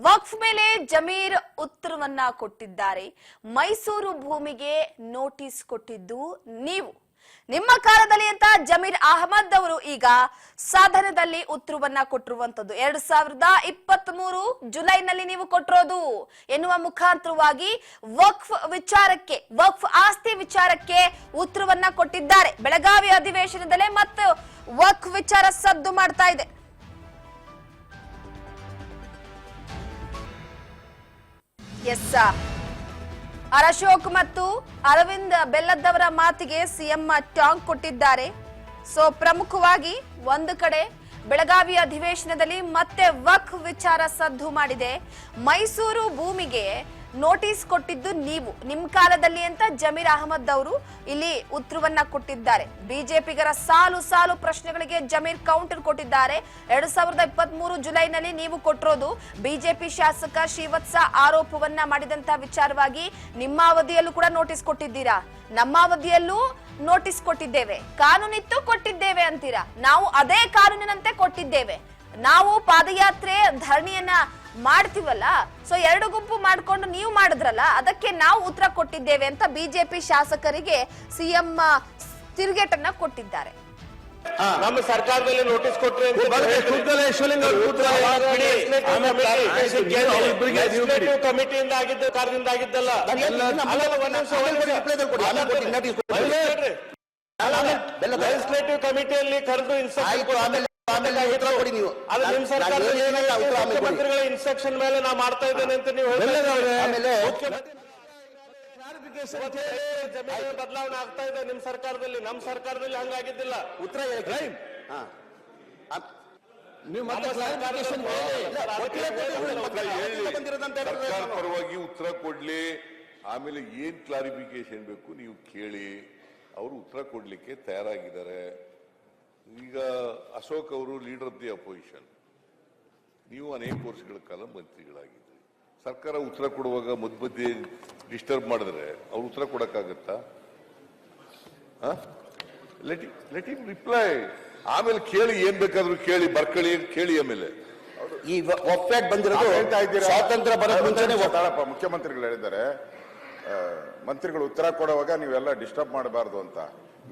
ವಕ್ಫ್ ಮೇಲೆ ಜಮೀರ್ ಉತ್ತರವನ್ನ ಕೊಟ್ಟಿದ್ದಾರೆ. ಮೈಸೂರು ಭೂಮಿಗೆ ನೋಟಿಸ್ ಕೊಟ್ಟಿದ್ದು ನೀವು, ನಿಮ್ಮ ಕಾಲದಲ್ಲಿ ಅಂತ ಜಮೀರ್ ಅಹಮದ್ ಅವರು ಈಗ ಸಾಧನದಲ್ಲಿ ಉತ್ತರವನ್ನ ಕೊಟ್ಟಿರುವಂತದ್ದು 2023 ಜುಲೈನಲ್ಲಿ ನೀವು ಕೊಟ್ಟಿರೋದು ಎನ್ನುವ ಮುಖಾಂತರವಾಗಿ ವಕ್ಫ್ ಆಸ್ತಿ ವಿಚಾರಕ್ಕೆ ಉತ್ತರವನ್ನ ಕೊಟ್ಟಿದ್ದಾರೆ. ಬೆಳಗಾವಿ ಅಧಿವೇಶನದಲ್ಲೇ ಮತ್ತೆ ವಕ್ಫ್ ವಿಚಾರ ಸದ್ದು ಮಾಡ್ತಾ ಇದೆ. ಎಸ್, ಅಶೋಕ್ ಮತ್ತು ಅರವಿಂದ್ ಬೆಲ್ಲದವರ ಮಾತಿಗೆ ಸಿಎಂ ಟಾಂಗ್ ಕೊಟ್ಟಿದ್ದಾರೆ. ಸೊ ಪ್ರಮುಖವಾಗಿ ಒಂದು ಕಡೆ ಬೆಳಗಾವಿ ಅಧಿವೇಶನದಲ್ಲಿ ಮತ್ತೆ ವಕ್ಫ್ ವಿಚಾರ ಸದ್ದು ಮಾಡಿದೆ. ಮೈಸೂರು ಭೂಮಿಗೆ ನೋಟಿಸ್ ಕೊಟ್ಟಿದ್ದು ನೀವು, ನಿಮ್ಮ ಕಾಲದಲ್ಲಿ ಅಂತ ಜಮೀರ್ ಅಹಮದ್ ಅವರು ಇಲ್ಲಿ ಉತ್ತರವನ್ನ ಕೊಟ್ಟಿದ್ದಾರೆ. ಬಿಜೆಪಿಗರ ಸಾಲು ಸಾಲು ಪ್ರಶ್ನೆಗಳಿಗೆ ಜಮೀರ್ ಕೌಂಟರ್ ಕೊಟ್ಟಿದ್ದಾರೆ. 2023 ಜುಲೈನಲ್ಲಿ ನೀವು ಕೊಟ್ಟಿರೋದು ಬಿಜೆಪಿ ಶಾಸಕ ಶ್ರೀವತ್ಸ ಆರೋಪವನ್ನ ಮಾಡಿದಂತಹ ವಿಚಾರವಾಗಿ ನಿಮ್ಮ ಅವಧಿಯಲ್ಲೂ ಕೂಡ ನೋಟಿಸ್ ಕೊಟ್ಟಿದ್ದೀರಾ, ನಮ್ಮ ಅವಧಿಯಲ್ಲೂ ನೋಟಿಸ್ ಕೊಟ್ಟಿದ್ದೇವೆ, ಕಾನೂನಿತ್ತು ಕೊಟ್ಟಿದ್ದೇವೆ ಅಂತೀರಾ. ನಾವು ಅದೇ ಕಾನೂನಿನಂತೆ ಕೊಟ್ಟಿದ್ದೇವೆ. ನಾವು ಪಾದಯಾತ್ರೆ ಧರಣಿಯನ್ನ ಮಾಡ್ತೀವಲ್ಲ, ಸೊ ಎರಡು ಗುಂಪು ಮಾಡ್ಕೊಂಡು ನೀವು ಮಾಡಿದ್ರಲ್ಲ, ಅದಕ್ಕೆ ನಾವು ಉತ್ತರ ಕೊಟ್ಟಿದ್ದೇವೆ ಅಂತ ಬಿಜೆಪಿ ಶಾಸಕರಿಗೆ ಸಿಎಂ ತಿರುಗೇಟನ್ನ ಕೊಟ್ಟಿದ್ದಾರೆ. ನಮ್ಮ ಸರ್ಕಾರದಲ್ಲಿ ನೋಟಿಸ್ ಕೊಟ್ಟರೆ ಕಮಿಟಿಯಿಂದ ಆಗಿದ್ದ ಕಾರ್ಯದಿಂದ ಆಗಿದ್ದಲ್ಲ. ಲೆಜಿಸ್ಲೇಟಿವ್ ಕಮಿಟಿಯಲ್ಲಿ ಕರೆದು ಮುಖ್ಯಮಂತ್ರಿಗಳ ಇನ್ಸ್ಟ್ರಕ್ಷನ್ ಮೇಲೆ ನಾ ಮಾಡ್ತಾ ಇದ್ದೇನೆ ಅಂತ ನೀವು ಬದಲಾವಣೆ ಆಗ್ತಾ ಇದೆ ನಿಮ್ ಸರ್ಕಾರದಲ್ಲಿ. ನಮ್ಮ ಸರ್ಕಾರದಲ್ಲಿ ಹಂಗಾಗಿದ್ದಿಲ್ಲ. ಉತ್ತರ ಪರವಾಗಿ ಉತ್ತರ ಕೊಡ್ಲಿ, ಆಮೇಲೆ ಏನ್ ಕ್ಲಾರಿಫಿಕೇಶನ್ ಬೇಕು ನೀವು ಕೇಳಿ. ಅವರು ಉತ್ತರ ಕೊಡ್ಲಿಕ್ಕೆ ತಯಾರಾಗಿದ್ದಾರೆ. ಈಗ ಅಶೋಕ್ ಅವರು ಲೀಡರ್ ಆಫ್ ದಿ ಅಪೋಸಿಷನ್, ನೀವು ಅನೇಕ ವರ್ಷಗಳ ಕಾಲ ಮಂತ್ರಿಗಳಾಗಿದ್ರಿ. ಸರ್ಕಾರ ಉತ್ತರ ಕೊಡುವಾಗ ಮಧ್ಯೆ ಡಿಸ್ಟರ್ಬ್ ಮಾಡಿದ್ರೆ ಅವ್ರು ಉತ್ತರ ಕೊಡಕ್ಕಾಗತ್ತಾ? Let him reply. ಆಮೇಲೆ ಕೇಳಿ, ಏನ್ ಬೇಕಾದ್ರೂ ಕೇಳಿ, ಬರ್ಕಳಿ ಕೇಳಿ. ಆಮೇಲೆ ಈ ಒಪ್ಪ್ಯಾಕ್ ಬಂದಿರೋದು ಹೇಳ್ತಾ ಇದ್ದೀರಾ, ಸ್ವಾತಂತ್ರ್ಯ ಬರೋದು ಮುಂಚೆನೇ ಮುಖ್ಯಮಂತ್ರಿಗಳು ಹೇಳಿದ್ದಾರೆ ಮಂತ್ರಿಗಳು ಉತ್ತರ ಕೊಡುವಾಗ ನೀವೆಲ್ಲ ಡಿಸ್ಟರ್ಬ್ ಮಾಡಬಾರ್ದು ಅಂತ.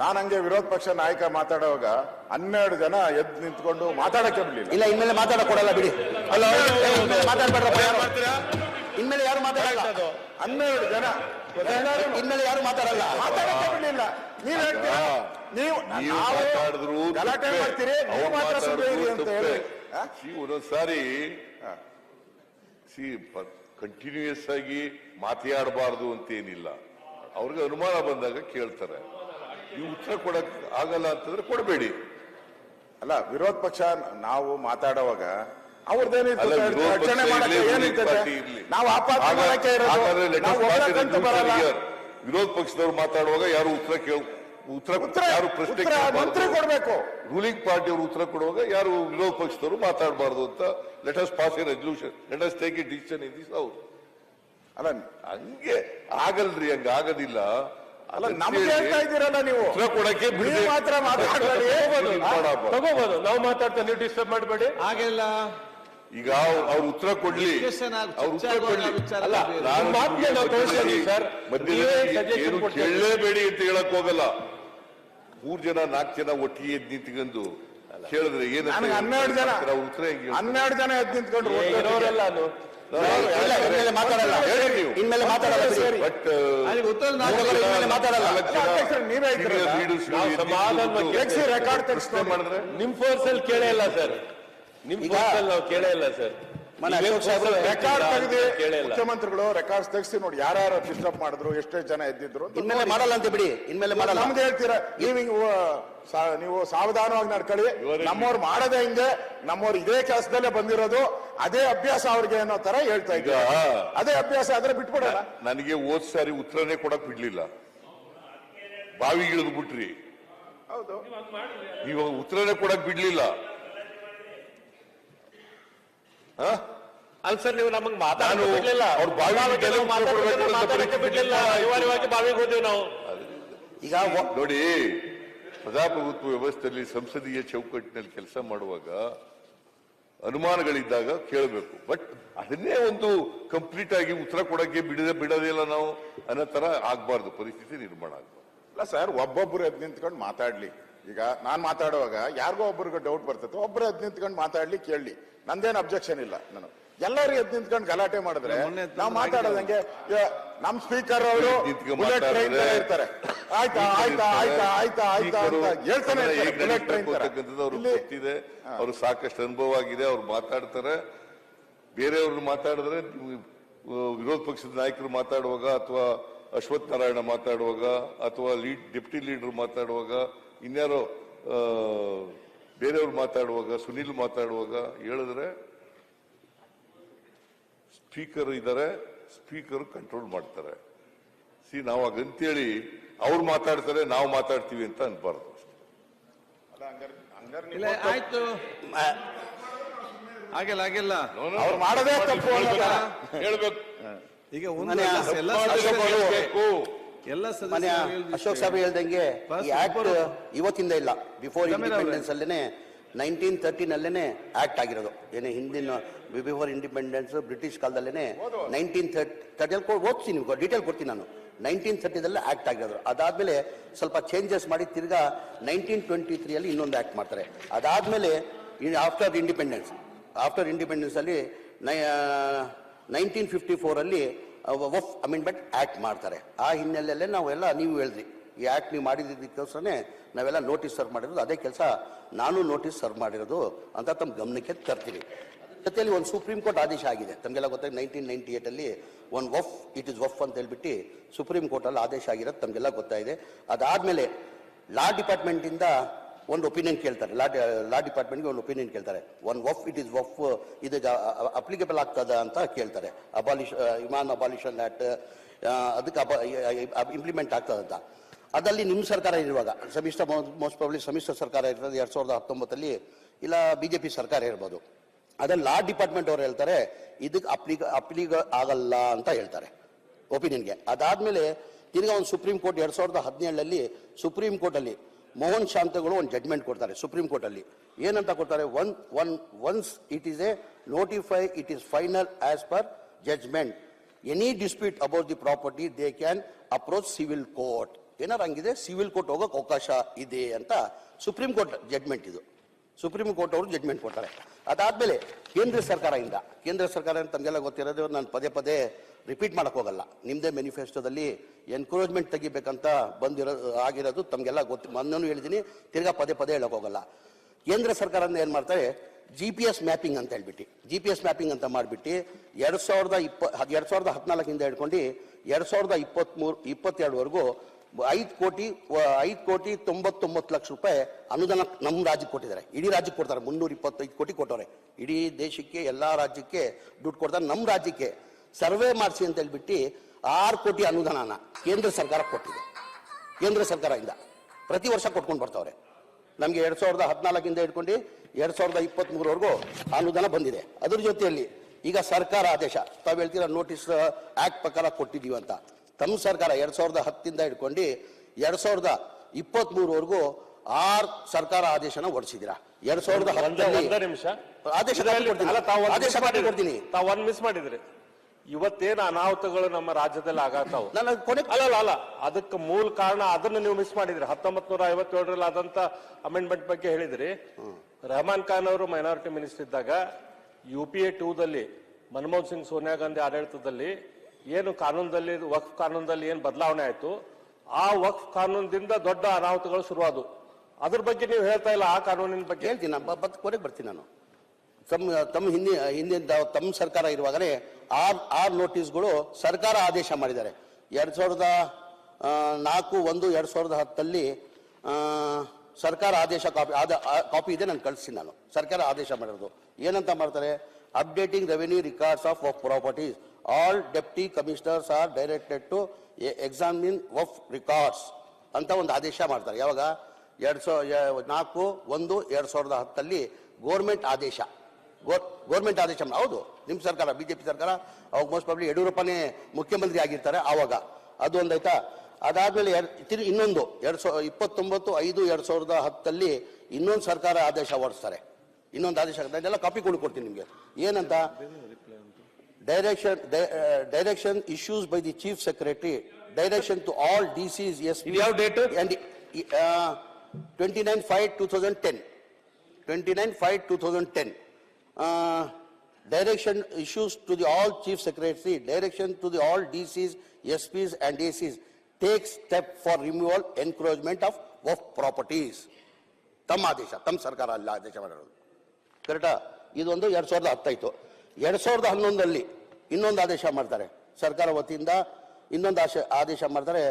ನಾನು ಹಂಗೆ ವಿರೋಧ ಪಕ್ಷ ನಾಯಕ ಮಾತಾಡುವಾಗ 12 ಜನ ಎದ್ದು ನಿಂತ್ಕೊಂಡು ಮಾತಾಡಕ್ಕೆ ಬಿಡ್ಲಿಲ್ಲ. ಇಲ್ಲ, ಇನ್ಮೇಲೆ ಮಾತಾಡ ಕೊಡಲ್ಲ ಬಿಡಿ. ಅಲ್ಲ, ಮಾತಾಡ್ಬೇಡ್ರಪ್ಪ, ಇನ್ಮೇಲೆ ಯಾರು ಮಾತಾಡಲ್ಲ. 12 ಜನ ಇನ್ಮೇಲೆ ಯಾರು ಮಾತಾಡಲ್ಲ, ಮಾತಾಡಕ್ಕೆ ಬಿಡ್ಲಿಲ್ಲ. ನೀವ್ ಹೇಳ್ತೀರಾ, ನೀವು ಗಲಾಟೆ ಮಾಡ್ತೀರಿ, ನೀವು ಮಾತ್ರ ಸುಮ್ಮನೆ ಅಂತ ಹೇಳಿ ಒಂದೊಂದ್ಸಾರಿ ಕಂಟಿನ್ಯೂಯಸ್ ಆಗಿ ಮಾತಾಡಬಾರ್ದು ಅಂತೇನಿಲ್ಲ. ಅವ್ರಿಗೆ ಅನುಮಾನ ಬಂದಾಗ ಕೇಳ್ತಾರೆ. ನೀವು ಉತ್ತರ ಕೊಡಕ್ ಆಗಲ್ಲ ಅಂತಂದ್ರೆ ಕೊಡಬೇಡಿ. ಅಲ್ಲ, ವಿರೋಧ ಪಕ್ಷ ನಾವು ಮಾತಾಡುವಾಗ ಅವ್ರದ್ದೇನಿತ್ತು, ವಿರೋಧ ಪಕ್ಷದವ್ರು ಮಾತಾಡುವಾಗ ಯಾರು ಯಾರು ಪ್ರಶ್ನೆ ಮಂತ್ರಿ ಕೊಡ್ಬೇಕು. ರೂಲಿಂಗ್ ಪಾರ್ಟಿ ಅವರು ಉತ್ತರ ಕೊಡುವಾಗ ಯಾರು ವಿರೋಧ ಪಕ್ಷದವರು ಮಾತಾಡಬಾರ್ದು ಅಂತ let us pass A resolution, let us take A decision in this house. ಅಲ್ಲ, ಹಂಗೆ ಆಗಲ್ರಿ, ಹಂಗ ಆಗೋದಿಲ್ಲ. ಅಲ್ಲ, ನಮ್ಗೆ ಹೇಳ್ತಾ ಇದ್ದೀರಲ್ಲ ನೀವು ಉತ್ತರ ಕೊಡಕ್ಕೆ ಮಾತ್ರ ತಗೋಬಹುದು. ನಾವು ಮಾತಾಡ್ತಾ ನೀವು ಡಿಸ್ಟರ್ಬ್ ಮಾಡಬೇಡಿ. ಹಾಗೆಲ್ಲ ಈಗ ಅವ್ರು ಉತ್ತರ ಕೊಡ್ಲಿ, ಅವ್ರು ಉತ್ತರ ಕೊಡ್ಲಿ. ಅಲ್ಲ, ಏನು ಕೇಳಲೇಬೇಡಿ ಅಂತ ಹೇಳಕ್ ಹೋಗಲ್ಲ. 3 ಜನ 4 ಜನ ಒಟ್ಟಿಗೆ ಎದ್ದು ನಿಂತ್ಕೊಂಡು ಕೇಳಿದ್ರೆ ಏನು 12 ಜನ ಉತ್ತರ 12 ಜನ ಎದ್ದು ನಿಂತ್ಕೊಂಡ್ರು ಮಾತಾಡಲ್ಲ. ಇನ್ಮೇಲೆ ಮಾತಾಡಲ್ಲ, ಬಟ್ ರೆಕಾರ್ಡ್ ತೆಗೆಸ್ತಾ ಮಾಡಿದ್ರೆ ನಿಮ್ ಫೋರ್ಸ್ ಅಲ್ಲಿ ಕೇಳೇ ಇಲ್ಲ ಸರ್. ನಿಮ್ ಫೋರ್ಸ್ ಅಲ್ಲಿ ನಾವು ಕೇಳೇ ಇಲ್ಲ ಸರ್. ರೆಕಾರ್ಡ್ ತೆಗೆದು ಮುಖ್ಯಮಂತ್ರಿಗಳು ರೆಕಾರ್ಡ್ಸ್ ತೆಗೆಸಿ ನೋಡಿ ಯಾರ್ಯಾರು ಡಿಸ್ಟರ್ಬ್ ಮಾಡಿದ್ರು, ಎಷ್ಟೇ ಜನ ಎದ್ದಿದ್ರು. ಇನ್ಮೇಲೆ ಮಾಡಲ್ಲ ಅಂತ ಬಿಡಿ, ಇನ್ಮೇಲೆ ಮಾಡಲ್ಲ. ನಮ್ದು ಹೇಳ್ತೀರಾ ನೀವು ಸಾವಧಾನವಾಗಿ ನಡ್ಕೊಳ್ಳಿ. ನಮ್ಮವ್ರು ಮಾಡದೆ ಹಿಂಗೆ, ನಮ್ಮವ್ರು ಇದೇ ಕೆಲಸದಲ್ಲೇ ಬಂದಿರೋದು, ಅದೇ ಅಭ್ಯಾಸ ಅವ್ರಿಗೆ ಅನ್ನೋ ತರ ಹೇಳ್ತಾ ಇದ್ದ. ಅದೇ ಅಭ್ಯಾಸ ಆದ್ರೆ ಬಿಟ್ಬಿಡೋಣ. ನನಗೆ ಹೋದ್ ಸಾರಿ ಉತ್ತರನೇ ಕೊಡಕ್ ಬಿಡ್ಲಿಲ್ಲ, ಬಾವಿಗೆ ಇಳಿದು ಬಿಟ್ರಿ. ಹೌದು, ನೀವು ಉತ್ತರನೇ ಕೊಡಕ್ ಬಿಡ್ಲಿಲ್ಲ. ಅಲ್ಲ ಸರ್, ನೀವು ನಮಗೆ ಮಾತಾಡೋಕೆ ಬಿಡ್ಲಿಲ್ಲ. ಅವ್ರು ಮಾತಾಡಕ್ಕೆ ಬಿಡ್ಲಿಲ್ಲ, ಅನಿವಾರ್ಯವಾಗಿ ಬಾವಿಗೆ ಹೋದ್ವಿ ನಾವು. ಈಗ ನೋಡಿ, ಪ್ರಜಾಪ್ರಭುತ್ವ ವ್ಯವಸ್ಥೆಯಲ್ಲಿ ಸಂಸದೀಯ ಚೌಕಟ್ಟಿನಲ್ಲಿ ಕೆಲಸ ಮಾಡುವಾಗ ಅನುಮಾನಗಳಿದ್ದಾಗ ಕೇಳಬೇಕು. ಬಟ್ ಅದನ್ನೇ ಒಂದು ಕಂಪ್ಲೀಟ್ ಆಗಿ ಉತ್ತರ ಕೊಡಕ್ಕೆ ಬಿಡೋದಿಲ್ಲ ನಾವು ಅನ್ನೋ ತರ ಆಗ್ಬಾರ್ದು, ಪರಿಸ್ಥಿತಿ ನಿರ್ಮಾಣ ಆಗ್ಬಾರ್ದು. ಇಲ್ಲ ಸರ್, ಒಬ್ಬೊಬ್ರು ಎದ್ ನಿಂತ್ಕೊಂಡು ಮಾತಾಡ್ಲಿ. ಈಗ ನಾನ್ ಮಾತಾಡುವಾಗ ಯಾರಿಗೋ ಒಬ್ಬರಿಗೆ ಡೌಟ್ ಬರ್ತೈತೆ, ಒಬ್ರು ಎದ್ ನಿಂತ್ಕೊಂಡು ಮಾತಾಡ್ಲಿ, ಕೇಳಲಿ, ನಂದೇನು ಅಬ್ಜೆಕ್ಷನ್ ಇಲ್ಲ. ನಾನು ಎಲ್ಲರೂ ಎದ್ ನಿಂತ್ಕೊಂಡು ಗಲಾಟೆ ಮಾಡಿದ್ರೆ ನಾವು ಮಾತಾಡೋದಂಗೆ ನಮ್ ಸ್ಪೀಕರ್ ಅವರು ಬುಲೆಟ್ ಟ್ರೈನ್ ತರ ಇರ್ತಾರೆ. ಆಯ್ತಾ ಆಯ್ತಾ ಆಯ್ತಾ ಆಯ್ತಾ ಆಯ್ತಾ ಅಂತ ಹೇಳ್ತಾನೆ ಇರ್ತಾರೆ, ಬುಲೆಟ್ ಟ್ರೈನ್ ತರ. ಅವ್ರಿಗೆ ಗೊತ್ತಿದೆ, ಅವ್ರು ಸಾಕಷ್ಟು ಅನುಭವ ಆಗಿದೆ, ಅವ್ರು ಮಾತಾಡ್ತಾರೆ. ಬೇರೆಯವ್ರು ಮಾತಾಡಿದ್ರೆ ವಿರೋಧ ಪಕ್ಷದ ನಾಯಕರು ಮಾತಾಡುವಾಗ ಅಥವಾ ಅಶ್ವಥ್ ನಾರಾಯಣ ಮಾತಾಡುವಾಗ ಅಥವಾ ಡೆಪ್ಟಿ ಲೀಡರ್ ಮಾತಾಡುವಾಗ ಇನ್ಯಾರೋ ಬೇರೆಯವ್ರು ಮಾತಾಡುವಾಗ ಸುನಿಲ್ ಮಾತಾಡುವಾಗ ಹೇಳಿದ್ರೆ ಸ್ಪೀಕರ್ ಇದ್ದಾರೆ, ಸ್ಪೀಕರ್ ಕಂಟ್ರೋಲ್ ಮಾಡ್ತಾರೆ. ನಾವು ಹಾಗಂತೇಳಿ ಅವ್ರು ಮಾತಾಡ್ತಾರೆ ನಾವು ಮಾತಾಡ್ತೀವಿ ಅಂತ ಅನ್ಬಾರ್ದು. ಆಯ್ತು, ಆಗಿಲ್ಲ ಅವ್ರು ಮಾಡೋದೇ ತಪ್ಪು ಹೇಳ್ಬೇಕು. ಈಗ ಅಶೋಕ್ ಸಾಬ್ ಹೇಳ್ದಂಗೆ ಈ ಆಕ್ಟ್ ಇವತ್ತಿಂದ ಇಲ್ಲ, ಬಿಫೋರ್ ಇಂಡಿಪೆಂಡೆನ್ಸ್ ಅಲ್ಲೇನೆ 1913 ಆಕ್ಟ್ ಆಗಿರೋದು. ಏನೇ ಹಿಂದಿನ ಬಿಫೋರ್ ಇಂಡಿಪೆಂಡೆನ್ಸ್ ಬ್ರಿಟಿಷ್ ಕಾಲದಲ್ಲೇನೆ 1930 ಓದ್ತೀನಿ, ಡೀಟೇಲ್ ಕೊಡ್ತೀನಿ ನಾನು. 1930 ಆಕ್ಟ್ ಆಗಿರೋದು. ಅದಾದ್ಮೇಲೆ ಸ್ವಲ್ಪ ಚೇಂಜಸ್ ಮಾಡಿ ತಿರ್ಗಾ 1923 ಇನ್ನೊಂದು ಆಕ್ಟ್ ಮಾಡ್ತಾರೆ. ಅದಾದ್ಮೇಲೆ ಆಫ್ಟರ್ ಇಂಡಿಪೆಂಡೆನ್ಸ್ ಅಲ್ಲಿ 1954 ವಫ್ ಅಮೆಂಡ್ಮೆಂಟ್ ಆಕ್ಟ್ ಮಾಡ್ತಾರೆ. ಆ ಹಿನ್ನೆಲೆಯಲ್ಲೇ ನಾವೆಲ್ಲ, ನೀವು ಹೇಳಿದ್ರಿ ಈ ಆಕ್ಟ್ ನೀವು ಮಾಡಿದ್ದಕ್ಕೋಸ್ಕರನೇ ನಾವೆಲ್ಲ ನೋಟಿಸ್ ಸರ್ವ್ ಮಾಡಿರೋದು. ಅದೇ ಕೆಲಸ ನಾನು ನೋಟಿಸ್ ಸರ್ವ್ ಮಾಡಿರೋದು ಅಂತ ತಮ್ಮ ಗಮನಕ್ಕೆ ತರ್ತೀನಿ. ಜೊತೆಯಲ್ಲಿ ಒಂದು ಸುಪ್ರೀಂ ಕೋರ್ಟ್ ಆದೇಶ ಆಗಿದೆ, ತಮಗೆಲ್ಲ ಗೊತ್ತಾಗಿ 1998 ಒಂದು ಇಟ್ ಇಸ್ ವಫ್ ಅಂತ ಹೇಳ್ಬಿಟ್ಟು ಸುಪ್ರೀಂ ಕೋರ್ಟ್ ಅಲ್ಲಿ ಆದೇಶ ಆಗಿರೋದು ತಮಗೆಲ್ಲ ಗೊತ್ತಾಗಿದೆ. ಅದಾದ್ಮೇಲೆ ಲಾ ಡಿಪಾರ್ಟ್ಮೆಂಟ್ ಇಂದ ಒಂದು ಒಪಿನಿಯನ್ ಕೇಳ್ತಾರೆ, ಲಾ ಡಿಪಾರ್ಟ್ಮೆಂಟ್ಗೆ ಒಂದು ಒಪಿನಿಯನ್ ಕೇಳ್ತಾರೆ. ಇಟ್ ಇಸ್ ವಫ್ ಇದು ಅಪ್ಲಿಕೇಬಲ್ ಆಗ್ತದ ಅಂತ ಕೇಳ್ತಾರೆ. ಇಮಾನ್ ಅಬಾಲಿಷನ್ ಆಕ್ಟ್ ಅದಕ್ಕೆ ಇಂಪ್ಲಿಮೆಂಟ್ ಆಗ್ತದಂತ. ಅದಲ್ಲಿ ನಿಮ್ಮ ಸರ್ಕಾರ ಇರುವಾಗ ಮೋಸ್ಟ್ ಪ್ರಾಬಬ್ಲಿ ಸಮ್ಮಿಶ್ರ ಸರ್ಕಾರ ಇರ್ತದೆ 2019 ಇಲ್ಲ ಬಿಜೆಪಿ ಸರ್ಕಾರ ಇರ್ಬೋದು. ಅದ್ರಲ್ಲಿ ಲಾ ಡಿಪಾರ್ಟ್ಮೆಂಟ್ ಅವ್ರು ಹೇಳ್ತಾರೆ ಇದಕ್ಕೆ ಅಪ್ಲಿಕ ಆಗಲ್ಲ ಅಂತ ಹೇಳ್ತಾರೆ ಒಪಿನಿಯನ್ಗೆ. ಅದಾದ್ಮೇಲೆ ತಿರ್ಗಾ ಒಂದು ಸುಪ್ರೀಂ ಕೋರ್ಟ್ 2017 ಸುಪ್ರೀಂ ಕೋರ್ಟ್ ಅಲ್ಲಿ ಮೋಹನ್ ಶಾಂತಗಳು ಒಂದು ಜಡ್ಜ್ಮೆಂಟ್ ಕೊಡ್ತಾರೆ ಸುಪ್ರೀಂ ಕೋರ್ಟ್ ಅಲ್ಲಿ. ಏನಂತ ಕೊಡ್ತಾರೆ, once it is a notify it is final as per judgement, any dispute about the property they can approach civil court. ಏನಾರು ಹಂಗಿದೆ ಸಿವಿಲ್ ಕೋರ್ಟ್ ಹೋಗೋಕೆ ಅವಕಾಶ ಇದೆ ಅಂತ ಸುಪ್ರೀಂ ಕೋರ್ಟ್ ಜಡ್ಜ್ಮೆಂಟ್ ಇದು. ಸುಪ್ರೀಂ ಕೋರ್ಟ್ ಅವರು ಜಡ್ಜ್ಮೆಂಟ್ ಕೊಡ್ತಾರೆ. ಅದಾದ್ಮೇಲೆ ಕೇಂದ್ರ ಸರ್ಕಾರ ತಮಗೆಲ್ಲ ಗೊತ್ತಿರೋದು, ನಾನು ಪದೇ ರಿಪೀಟ್ ಮಾಡಕ್ ಹೋಗಲ್ಲ. ನಿಮ್ದೇ ಮ್ಯಾನಿಫೆಸ್ಟೋದಲ್ಲಿ ಎನ್ಕರೇಜ್ಮೆಂಟ್ ತೆಗಿಬೇಕಂತ ಆಗಿರೋದು ತಮಗೆಲ್ಲ ಗೊತ್ತು. ಮೊನ್ನೆ ಹೇಳಿದ್ದೀನಿ, ತಿರ್ಗಾ ಪದೇ ಹೇಳಕ್ ಹೋಗಲ್ಲ. ಕೇಂದ್ರ ಸರ್ಕಾರ ಏನ್ ಮಾಡ್ತಾರೆ, GPS ಮ್ಯಾಪಿಂಗ್ ಅಂತ ಹೇಳ್ಬಿಟ್ಟು GPS ಮ್ಯಾಪಿಂಗ್ ಅಂತ ಮಾಡ್ಬಿಟ್ಟು 2014 ಹಿಡ್ಕೊಂಡು 2022 ₹5,99,00,000 ಅನುದಾನ ನಮ್ಮ ರಾಜ್ಯಕ್ಕೆ ಕೊಟ್ಟಿದ್ದಾರೆ. ಇಡೀ ರಾಜ್ಯಕ್ಕೆ ಕೊಡ್ತಾರೆ. 325 ಕೋಟಿ ಕೊಟ್ಟವ್ರೆ. ಇಡೀ ದೇಶಕ್ಕೆ ಎಲ್ಲಾ ರಾಜ್ಯಕ್ಕೆ ದುಡ್ಡು ಕೊಡ್ತಾರೆ. ನಮ್ಮ ರಾಜ್ಯಕ್ಕೆ ಸರ್ವೆ ಮಾಡಿಸಿ ಅಂತ ಹೇಳ್ಬಿಟ್ಟು 6 ಕೋಟಿ ಅನುದಾನ ಕೇಂದ್ರ ಸರ್ಕಾರ ಕೊಟ್ಟಿದೆ. ಕೇಂದ್ರ ಸರ್ಕಾರದಿಂದ ಪ್ರತಿ ವರ್ಷ ಕೊಟ್ಕೊಂಡು ಬರ್ತಾವ್ರೆ. ನಮಗೆ 2014 ಹಿಡ್ಕೊಂಡು 2023 ಅನುದಾನ ಬಂದಿದೆ. ಅದ್ರ ಜೊತೆಯಲ್ಲಿ ಈಗ ಸರ್ಕಾರ ಆದೇಶ ತಾವು ಹೇಳ್ತೀರಾ ನೋಟಿಸ್ ಆಕ್ಟ್ ಪ್ರಕಾರ ಕೊಟ್ಟಿದೀವಿ ಅಂತ. ತಮ್ಮ ಸರ್ಕಾರ 2010 ಹಿಡ್ಕೊಂಡು 2023 6 ಸರ್ಕಾರ ಆದೇಶನ ಹೊರಡಿಸಿದ್ದೀರಾ. 2010 ಆದೇಶ ಕೊಡ್ತೀನಿ. ತಾವು ಒಂದ್ ಮಿಸ್ ಮಾಡಿದ್ರಿ. ಇವತ್ತೇನು ಅನಾಹುತಗಳು ನಮ್ಮ ರಾಜ್ಯದಲ್ಲಿ ಆಗತ್ತಾವು, ಅಲ್ಲ ಅದಕ್ಕೆ ಮೂಲ ಕಾರಣ ಅದನ್ನ ನೀವು ಮಿಸ್ ಮಾಡಿದ್ರಿ. 1957 ಆದಂತ ಅಮೆಂಡ್ಮೆಂಟ್ ಬಗ್ಗೆ ಹೇಳಿದ್ರಿ. ರೆಹಮಾನ್ ಖಾನ್ ಅವರು ಮೈನಾರಿಟಿ ಮಿನಿಸ್ಟರ್ ಇದ್ದಾಗ UPA 2 ಮನಮೋಹನ್ ಸಿಂಗ್ ಸೋನಿಯಾ ಗಾಂಧಿ ಆಡಳಿತದಲ್ಲಿ ಏನು ಕಾನೂನದಲ್ಲಿ ವಕ್ಫ್ ಕಾನೂನದಲ್ಲಿ ಏನು ಬದಲಾವಣೆ ಆಯ್ತು, ಆ ವಕ್ಫ್ ಕಾನೂನದಿಂದ ದೊಡ್ಡ ಅನಾಹುತಗಳು ಶುರುವಾದವು. ಅದ್ರ ಬಗ್ಗೆ ನೀವು ಹೇಳ್ತಾ ಇಲ್ಲ. ಆ ಕಾನೂನಿನ ಬಗ್ಗೆ ಹೇಳ್ತೀನಿ, ಕೊನೆಗೆ ಬರ್ತೀನಿ ನಾನು. ತಮ್ಮ ಹಿಂದಿನ ತಮ್ಮ ಸರ್ಕಾರ ಇರುವಾಗಲೇ 6 ನೋಟಿಸ್ಗಳು ಸರ್ಕಾರ ಆದೇಶ ಮಾಡಿದ್ದಾರೆ. 2004/1/2010 ಸರ್ಕಾರ ಆದೇಶ ಕಾಪಿ ಇದೆ, ನಾನು ಕಳಿಸ್ತೀನಿ ನಾನು. ಸರ್ಕಾರ ಆದೇಶ ಮಾಡಿರೋದು ಏನಂತ ಮಾಡ್ತಾರೆ, updating revenue records of waqf properties, all deputy commissioners are directed to examine waqf records ಅಂತ ಒಂದು ಆದೇಶ ಮಾಡ್ತಾರೆ. ಯಾವಾಗ 4/1/2010 ಗೌರ್ಮೆಂಟ್ ಆದೇಶ ಹೌದು. ನಿಮ್ಮ ಸರ್ಕಾರ ಬಿಜೆಪಿ ಸರ್ಕಾರ, ಅವಾಗ ಮೋಸ್ಟ್ ಪ್ರಾಬಬ್ಲಿ ಯಡಿಯೂರಪ್ಪನೇ ಮುಖ್ಯಮಂತ್ರಿ ಆಗಿರ್ತಾರೆ ಆವಾಗ. ಅದು ಒಂದಾಯ್ತಾ. ಅದಾದ್ಮೇಲೆ ಇನ್ನೊಂದು 29/5/2010 ಇನ್ನೊಂದು ಸರ್ಕಾರ ಆದೇಶ ಹೊರಡಿಸ್ತಾರೆ. ಇನ್ನೊಂದು ಆದೇಶ ಅದನ್ನೆಲ್ಲ ಕಾಪಿ ಕೊಡ್ತೀನಿ ನಿಮಗೆ. ಏನಂತ direction issues by the chief secretary, direction to all DCs, SP ಯಾವ date? and 29/5/2010. 29/5/2010. Direction issues to the all chief secretary, direction to the all DCs, SPs and ACs, take step for removal, encroachment of waqf properties. ತಮ್ಮ ಆದೇಶ, ತಮ್ಮ ಸರ್ಕಾರ ಅಲ್ಲ ಆದೇಶ ಮಾಡಿರೋದು, ಕರೆಕ್ಟಾ? ಇದೊಂದು 2010 ಆಯ್ತು. 2011 ಇನ್ನೊಂದು ಆದೇಶ ಮಾಡ್ತಾರೆ ಸರ್ಕಾರ ವತಿಯಿಂದ, ಇನ್ನೊಂದು ಆದೇಶ ಮಾಡ್ತಾರೆ.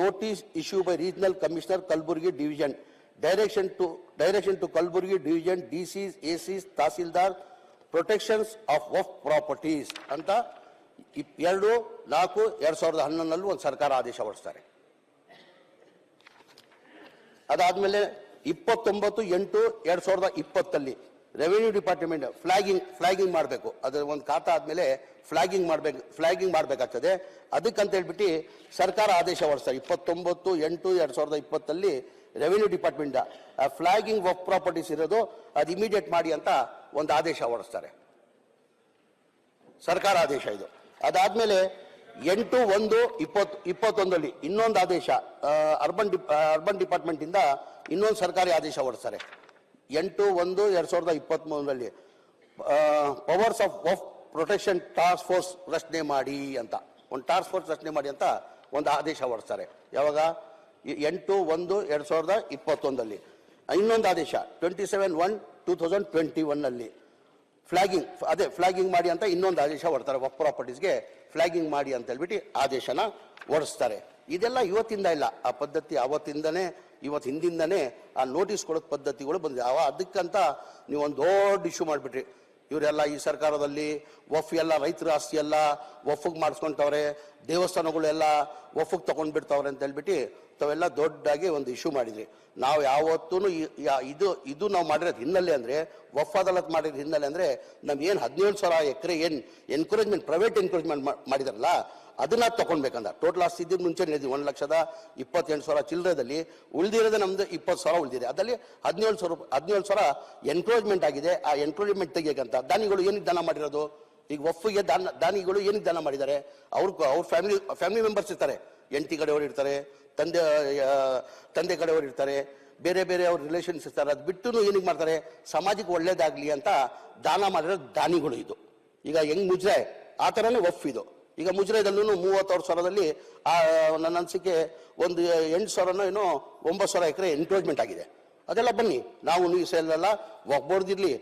Notice issue by regional commissioner Kalaburagi division, direction to Kalaburagi division DCs, ACs, tahsildar, protections of waqf properties ಅಂತ 2/4/2011 ಒಂದು ಸರ್ಕಾರ ಆದೇಶ ಹೊರಡಿಸ್ತಾರೆ. ಅದಾದ್ಮೇಲೆ 29/8/2020 ರೆವಿನ್ಯೂ ಡಿಪಾರ್ಟ್ಮೆಂಟ್ ಫ್ಲಾಗಿಂಗ್ ಮಾಡಬೇಕು. ಅದರ ಒಂದು ಖಾತಾ ಆದ್ಮೇಲೆ ಫ್ಲಾಗಿಂಗ್ ಮಾಡಬೇಕಾಗ್ತದೆ. ಅದಕ್ಕಂತ ಹೇಳ್ಬಿಟ್ಟು ಸರ್ಕಾರ ಆದೇಶ ಹೊರಡಿಸ್ತಾರೆ 29/8/2020 revenue department flagging Waqf properties ಇರೋದು ಅದು ಇಮಿಡಿಯೇಟ್ ಮಾಡಿ ಅಂತ ಒಂದು ಆದೇಶ ಹೊರಡಿಸ್ತಾರೆ, ಸರ್ಕಾರ ಆದೇಶ ಇದು. ಅದಾದ್ಮೇಲೆ 8/1/2021 ಇನ್ನೊಂದು ಆದೇಶ ಅರ್ಬನ್ ಡಿಪಾರ್ಟ್ಮೆಂಟ್ ಇಂದ ಇನ್ನೊಂದು ಸರ್ಕಾರಿ ಆದೇಶ ಹೊರಡಿಸ್ತಾರೆ 8/1/2023 powers of Waqf protection task force ರಚನೆ ಮಾಡಿ ಅಂತ ಒಂದು ಟಾಸ್ಕ್ ಫೋರ್ಸ್ ರಚನೆ ಮಾಡಿ ಅಂತ ಒಂದು ಆದೇಶ ಹೊರಡಿಸ್ತಾರೆ. ಯಾವಾಗ? 8/1/2021. ಇನ್ನೊಂದು ಆದೇಶ 27/1/2021 ಫ್ಲಾಗಿಂಗ್ ಮಾಡಿ ಅಂತ ಇನ್ನೊಂದು ಆದೇಶ ಹೊರಡ್ತಾರೆ. ವಫ್ ಪ್ರಾಪರ್ಟೀಸ್ಗೆ ಫ್ಲಾಗಿಂಗ್ ಮಾಡಿ ಅಂತ ಹೇಳ್ಬಿಟ್ಟು ಆದೇಶನ ಹೊರಡಿಸ್ತಾರೆ. ಇದೆಲ್ಲ ಇವತ್ತಿಂದ ಇಲ್ಲ, ಆ ಪದ್ಧತಿ ಅವತ್ತಿಂದನೇ, ಇವತ್ತು ಹಿಂದಿಂದನೇ ಆ ನೋಟಿಸ್ ಕೊಡೋ ಪದ್ಧತಿಗಳು ಬಂದಿದೆ. ಅದಕ್ಕಂತ ನೀವು ಒಂದು ದೊಡ್ಡ ಇಶ್ಯೂ ಮಾಡಿಬಿಟ್ರಿ. ಇವರೆಲ್ಲ ಈ ಸರ್ಕಾರದಲ್ಲಿ ವಫ್ ಎಲ್ಲ ರೈತರ ಆಸ್ತಿ ಎಲ್ಲ ವಫ್ಗೆ ಮಾಡಿಸ್ಕೊಂತವ್ರೆ, ದೇವಸ್ಥಾನಗಳೆಲ್ಲ ವಫ್ಗೆ ತಗೊಂಡ್ಬಿಡ್ತಾವ್ರೆ ಅಂತ ಹೇಳ್ಬಿಟ್ಟು ತಾವೆಲ್ಲ ದೊಡ್ಡದಾಗಿ ಒಂದು ಇಶ್ಯೂ ಮಾಡಿದ್ರಿ. ನಾವು ಯಾವತ್ತೂ ಇದು ನಾವು ಮಾಡಿರೋದು ಹಿನ್ನೆಲೆ ಅಂದರೆ, ವಫ್ ಅದಾಲತ್ ಮಾಡಿರೋದು ಹಿನ್ನೆಲೆ ಅಂದರೆ ನಮ್ಗೆ ಏನು 17,000 ಎಕರೆ ಏನು ಎನ್ಕರೇಜ್ಮೆಂಟ್, ಪ್ರೈವೇಟ್ ಎನ್ಕರೇಜ್ಮೆಂಟ್ ಮಾಡಿದಾರಲ್ಲ ಅದನ್ನ ತಗೊಂಡ್ಬೇಕಂದ. ಟೋಟಲ್ ಆಸ್ತಿ ಇದ್ದಿದ್ದು ಮುಂಚೆ ಹೇಳಿದ್ವಿ 1,28,000 ಚಿಲ್ಲರೆದಲ್ಲಿ, ಉಳಿದಿರೋದೇ ನಮ್ದು 20,000 ಉಳಿದಿದೆ. ಅದರಲ್ಲಿ 17,000 ಎನ್ಕರೇಜ್ಮೆಂಟ್ ಆಗಿದೆ. ಆ ಎನ್ಕರೇಜ್ಮೆಂಟ್ ತೆಗಿಯಕ್ಕಂತ ದಾನಿಗಳು ಏನಕ್ಕೆ ದಾನ ಮಾಡಿರೋದು? ಈಗ ವಫ್ಗೆ ದಾನಿಗಳು ಏನಕ್ಕೆ ದಾನ ಮಾಡಿದ್ದಾರೆ? ಅವ್ರ ಫ್ಯಾಮಿಲಿ ಮೆಂಬರ್ಸ್ ಇರ್ತಾರೆ, ಹೆಂಡತಿ ಕಡೆಯವರು ಇರ್ತಾರೆ, ತಂದೆ ಕಡೆಯವರು ಇರ್ತಾರೆ, ಬೇರೆ ಅವ್ರ ರಿಲೇಷನ್ಸ್ ಇರ್ತಾರೆ. ಅದು ಬಿಟ್ಟು ಏನಕ್ಕೆ ಮಾಡ್ತಾರೆ? ಸಮಾಜಕ್ಕೆ ಒಳ್ಳೇದಾಗ್ಲಿ ಅಂತ ದಾನ ಮಾಡಿರೋ ದಾನಿಗಳು ಇದು. ಈಗ ಹೆಂಗ್ ಮುಜ್ರಾಯ್ ಆ ಥರನೇ ವಫ್ ಇದು. ಈಗ ಮುಜ್ರಾಯದಲ್ಲೂ 30,000 ನನ್ನ ಅನಿಸಿಕೆ ಒಂದು 8,000 ಏನೋ 9,000 ಎಕರೆ ಎನ್ಕ್ರೋಚ್ಮೆಂಟ್ ಆಗಿದೆ. ಅದೆಲ್ಲ ಬನ್ನಿ, ನಾವು ಈ ಸೆಲ್ಲ ವಫ್ ಬೋರ್ಡ್ದಿರ್ಲಿ,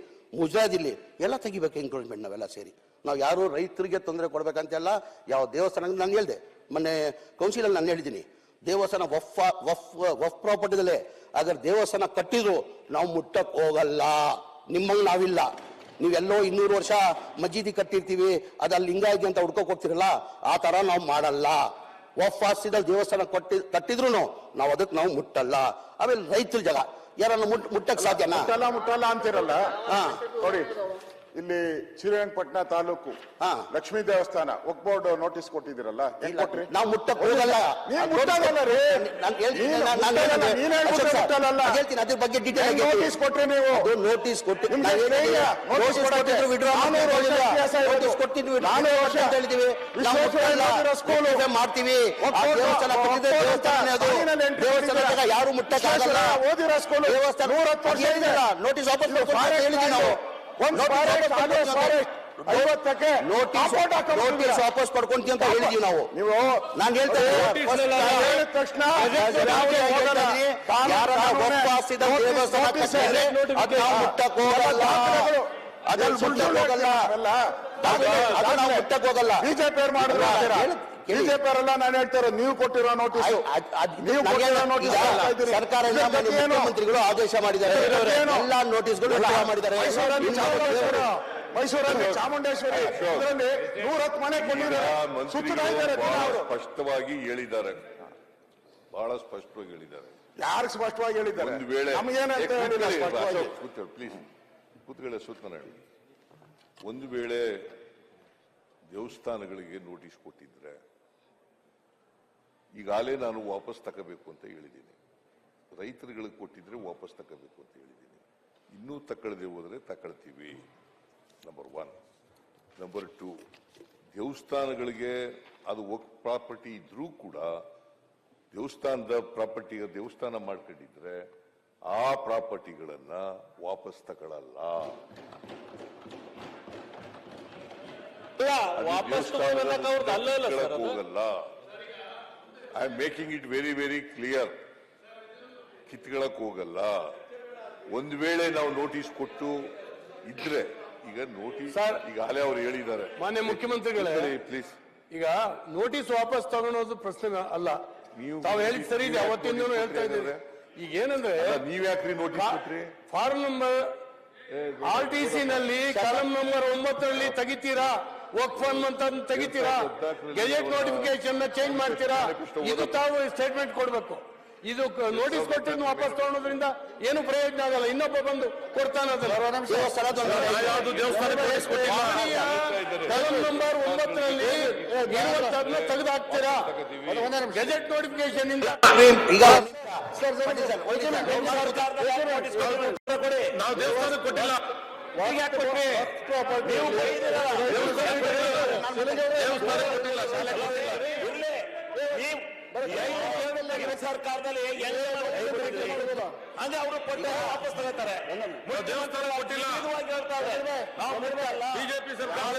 ಮುಜ್ರಾಯ್ದಿರ್ಲಿ ಎಲ್ಲ ತೆಗಿಬೇಕು ಎನ್ಕ್ರೋಚ್ಮೆಂಟ್ ನಾವೆಲ್ಲ ಸೇರಿ. ನಾವು ಯಾರು ರೈತರಿಗೆ ತೊಂದರೆ ಕೊಡ್ಬೇಕಂತೆಲ್ಲ ಯಾವ ದೇವಸ್ಥಾನ ನಾನು ಹೇಳಿದೆ ಮೊನ್ನೆ ಕೌನ್ಸಿಲಲ್ಲಿ ನಾನು ಹೇಳಿದ್ದೀನಿ, ದೇವಸ್ಥಾನ ವಫ್ ಪ್ರಾಪರ್ಟಿದಲ್ಲೇ ಅದ್ರ ದೇವಸ್ಥಾನ ಕಟ್ಟಿದ್ರು ನಾವು ಮುಟ್ಟಕ್ ಹೋಗಲ್ಲ. ನಿಮ್ಮಂಗೆ ನಾವಿಲ್ಲ. ನೀವೆಲ್ಲೋ 200 ವರ್ಷ ಮಜೀದಿ ಕಟ್ಟಿರ್ತೀವಿ, ಅದಲ್ಲಿ ಲಿಂಗಾಯತಿ ಅಂತ ಹುಡ್ಕೋಕ್ ಹೋಗ್ತಿರಲ್ಲ, ಆ ತರ ನಾವು ಮಾಡಲ್ಲ. ವಫ್ ಆಸ್ತಿದಲ್ಲಿ ದೇವಸ್ಥಾನ ಕಟ್ಟಿದ್ರು ನಾವು ಅದಕ್ಕೆ ನಾವು ಮುಟ್ಟಲ್ಲ. ಆಮೇಲೆ ರೈತರ ಜಾಗ ಯಾರನ್ನ ಮುಟ್ಟಕ್ ಸಾಧ್ಯನಾ? ಮುಟ್ಟಲ್ಲ ಅಂತಿರಲ್ಲ. ನೋಡಿ, ಇಲ್ಲಿ ಶ್ರೀರಂಗಪಟ್ಟಣ ತಾಲೂಕು ಲಕ್ಷ್ಮೀ ದೇವಸ್ಥಾನ ವಕ್ಫ್ ಬೋರ್ಡ್ ನೋಟಿಸ್ ಕೊಟ್ಟಿದ್ದೀರಲ್ಲ, ನಾವು ಮುಟ್ಟಕ್ ಹೋಗಲ್ಲ. ಅದ್ರ ಬಗ್ಗೆ ಡೀಟೇಲ್ ನೋಟಿಸ್ ಕೊಟ್ರಿ ನೀವು. ನೋಟಿಸ್ ಕೊಟ್ಟಿದ್ವಿ, ಮಾಡ್ತೀವಿ. ಯಾರು ಮುಟ್ಟಕ್ ಆಗಲ್ಲ. ಓದಿರೋ ಸ್ಕೂಲ್ ನೋಟಿಸ್ ವಾಪಸ್ ಹೇಳಿದ್ವಿ ನಾವು. ನೋಟಿಸ್ ವಾಪಸ್ ಪಡ್ಕೊಂತೀವಿ ಅಂತ ಹೇಳಿದೀವಿ ನಾವು. ನೀವು ನಾನು ಹೇಳ್ತೇನೆ, ತಕ್ಷಣ ಮುಟ್ಟಕ್ ಹೋಗಲ್ಲ, ಮುಟ್ಟಕ್ ಹೋಗಲ್ಲ. ಬಿಜೆಪಿ ಅವ್ರು ಮಾಡಿದ್ರು, ಬಿಜೆಪಿ ಅವರೆಲ್ಲ ನಾನು ಹೇಳ್ತಾರ ನೀವು ಕೊಟ್ಟಿರೋ ನೋಟಿಸ್. ಸರ್ಕಾರ ಮುಖ್ಯಮಂತ್ರಿಗಳು ಆದೇಶ ಮಾಡಿದ್ದಾರೆ, ಎಲ್ಲ ನೋಟಿಸ್ಗಳು ಮಾಡಿದ್ದಾರೆ. ಮೈಸೂರಲ್ಲಿ ಚಾಮುಂಡೇಶ್ವರಿ ಇದರಲ್ಲಿ 110 ಮನೆ ಕೊಂಡಿದ್ದಾರೆ. ಸ್ಪಷ್ಟವಾಗಿ ಹೇಳಿದ್ದಾರೆ, ಬಹಳ ಸ್ಪಷ್ಟವಾಗಿ ಹೇಳಿದ್ದಾರೆ. ಯಾರು ಸ್ಪಷ್ಟವಾಗಿ ಹೇಳಿದ್ದಾರೆ? ಒಂದು ವೇಳೆ ನಮಗೇನಂತ ಹೇಳಿಲ್ಲ ಸ್ಪಷ್ಟವಾಗಿ. ಪ್ಲೀಸ್ ಕೂತ್ಕೊಳ್ಳಿ, ಸೂಚನೆ ಹೇಳಿ. ಒಂದು ವೇಳೆ ದೇವಸ್ಥಾನಗಳಿಗೆ ನೋಟಿಸ್ ಕೊಟ್ಟಿದ್ರೆ ಈಗಾಗಲೇ ನಾನು ವಾಪಸ್ ತಗೋಬೇಕು ಅಂತ ಹೇಳಿದ್ದೀನಿ. ರೈತರುಗಳಿಗೆ ಕೊಟ್ಟಿದ್ರೆ ವಾಪಸ್ ತಗೋಬೇಕು ಅಂತ ಹೇಳಿದ್ದೀನಿ. ಇನ್ನೂ ತಗೊಳ್ಳದೆ ಹೋದ್ರೆ ತಗೊಳ್ತೀವಿ. ನಂಬರ್ 1. ನಂಬರ್ 2, ದೇವಸ್ಥಾನಗಳಿಗೆ ಅದು ವಕ್ಫ್ ಪ್ರಾಪರ್ಟಿ ಇದ್ರೂ ಕೂಡ ದೇವಸ್ಥಾನದ ಪ್ರಾಪರ್ಟಿಗೆ ದೇವಸ್ಥಾನ ಮಾಡ್ಕೊಂಡಿದ್ರೆ ಆ ಪ್ರಾಪರ್ಟಿಗಳನ್ನ ವಾಪಸ್ ತಗೊಳ್ಳಲ್ಲ. ಹೋಗಲ್ಲ. I am making it very very clear. ಕಿತ್ಕೊಳ್ಳಕ್ ಹೋಗಲ್ಲ. ಒಂದ್ ವೇಳೆ ನಾವು ನೋಟಿಸ್ ಕೊಟ್ಟು ಇದ್ರೆ, ಈಗ ನೋಟಿಸ್ ಈಗಾಗಲೇ ಅವ್ರು ಹೇಳಿದ್ದಾರೆ. ಮಾನ್ಯ ಮುಖ್ಯಮಂತ್ರಿಗಳೇ, ಪ್ಲೀಸ್, ಈಗ ನೋಟಿಸ್ ವಾಪಸ್ ತಗೊಳೋದು ಪ್ರಶ್ನೆ ಅಲ್ಲ. ತಾವು ಹೇಳಿದ್ ಸರಿ ಇದೆ, ಅವತ್ತಿಂದನೂ ಹೇಳ್ತಾ ಇದ್ದೀವಿ. ಈಗ ಏನಂದ್ರೆ, ನೀವ್ ಯಾಕ್ರಿ ನೋಟಿಸ್ ಕೊಟ್ರಿ? ಫಾರ್ಮ್ ನಂಬರ್ RTC ನಲ್ಲಿ ಕಾಲಂ ನಂಬರ್ 9 ತೆಗಿತೀರಾ, ವರ್ಕ್ ಫಾರ್ಮ್ ಅಂತ ತೆಗಿತೀರಾ, ಗೆಜೆಟ್ ನೋಟಿಫಿಕೇಶನ್ ಚೇಂಜ್ ಮಾಡ್ತೀರಾ, ಇದು ತಾವು ಸ್ಟೇಟ್ಮೆಂಟ್ ಕೊಡ್ಬೇಕು. ಇದು ನೋಟಿಸ್ ಕೊಟ್ಟು ವಾಪಸ್ ತಗೊಳೋದ್ರಿಂದ ಏನು ಪ್ರಯೋಜನ ಆಗಲ್ಲ. ಇನ್ನೊಬ್ಬ ಬಂದು ಕೊಡ್ತಾನೆ ಕಲಂ ನಂಬರ್ 9ರಲ್ಲಿ 20 ತೆಗೆದಾಕ್ತೀರಾ, ಗೆಜೆಟ್ ನೋಟಿಫಿಕೇಶನ್ ಇಂದ. ನಾವು ದೇವಸ್ಥಾನ ಕೊಟ್ಟಿಲ್ಲ, ಸರ್ಕಾರದಲ್ಲಿ ಅಂದ್ರೆ ಅವರು ಕೊಟ್ಟು ವಾಪಸ್ ತಗೋತಾರೆ. ದೇವಸ್ಥಾನ ಕೊಟ್ಟಿಲ್ಲ, ಬಿಜೆಪಿ ಸರ್ಕಾರ